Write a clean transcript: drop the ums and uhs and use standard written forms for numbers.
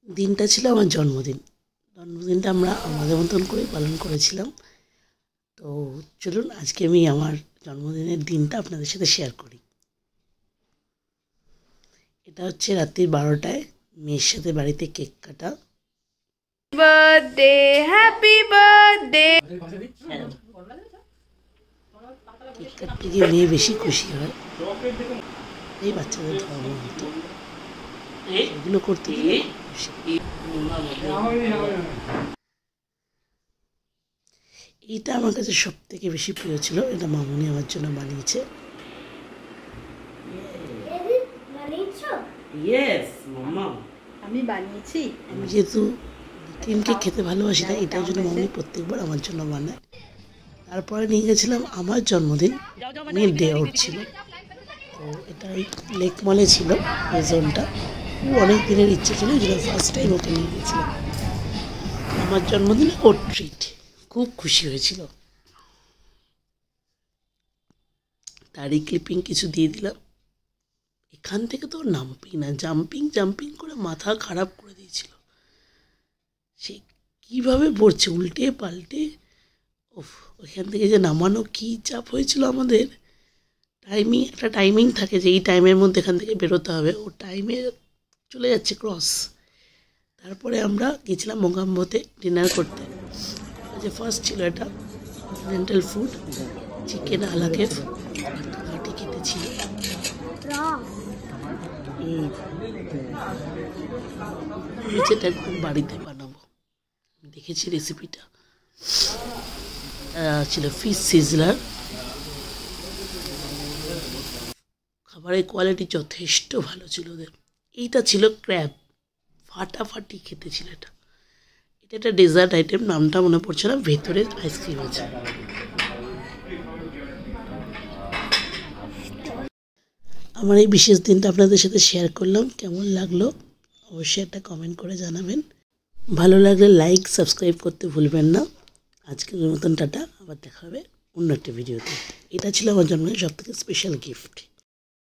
দিনটা ছিল আমার জন্মদিন। জন্মদিনটা আমরা আমাদের মতন করে পালন করেছিলাম। তো চলুন আজকে আমি আমার জন্মদিনের দিনটা আপনাদের সাথে শেয়ার করি। এটা হচ্ছে রাত্রি 12টায় মেয়ের সাথে বাড়িতে কেক কাটা। Birthday, happy birthday. কেক কাটতে গিয়ে মেয়ে বেশি খুশি হয়, এই বাচ্চাদের ধর্ম হতো এগুলো করতে গিয়ে খুশি। এইটা আমার কাছে সব থেকে বেশি প্রিয় ছিল, এটা মামুনি আমার জন্য বানিয়েছে। আমি বানিয়েছি। আমি যেহেতু ক্রিম কেক খেতে ভালোবাসি না, এটার জন্য মামুনি প্রত্যেকবার আমার জন্য বানায়। তারপরে নিয়ে গেছিলাম আমার জন্মদিন, মেয়ের ডে আউট ছিল। তো এটা ওই লেক মলে ছিল এই জোনটা। অনেক দিনের ইচ্ছে ছিল, যেটা ফার্স্ট টাইম ওকে নিয়ে গেছিলাম। আমার জন্মদিনে ওর ট্রিট, খুব খুশি হয়েছিল। তারই ক্লিপিং কিছু দিয়ে দিলাম। এখান থেকে তো নামবেই না, জাম্পিং জাম্পিং করে মাথা খারাপ করে দিয়েছিল। সে কীভাবে পড়ছে উল্টে পাল্টে, ওফ! ওইখান থেকে যে নামানো কী চাপ হয়েছিল আমাদের। একটা টাইমিং থাকে যে এই টাইমের মধ্যে এখান থেকে বেরোতে হবে, ও টাইমে চলে যাচ্ছে ক্রস। তারপরে আমরা গেছিলাম মোগাম্বোতে ডিনার করতে। যে ফার্স্ট ছিল এটা কন্টিনেন্টাল ফুড, চিকেন আলাকেফ, ঘাটি কেটেছিল। যেটা একদম বাড়িতে বানাবো, দেখেছি রেসিপিটা। ছিল ফিশ সিজলার। খাবারের কোয়ালিটি যথেষ্ট ভালো ছিল ওদের। এইটা ছিল ক্র্যাব, ফাটাফাটি খেতে ছিল এটা। এটা একটা ডেজার্ট আইটেম, নামটা মনে পড়ছে না, ভেতরে আইসক্রিম আছে। আমার এই বিশেষ দিনটা আপনাদের সাথে শেয়ার করলাম, কেমন লাগলো অবশ্যই একটা কমেন্ট করে জানাবেন। ভালো লাগলে লাইক সাবস্ক্রাইব করতে ভুলবেন না। আজকের মতন টাটা, আবার দেখা হবে অন্য একটা ভিডিওতে। এটা ছিল আমার জন্মদিনের সবথেকে স্পেশাল গিফট।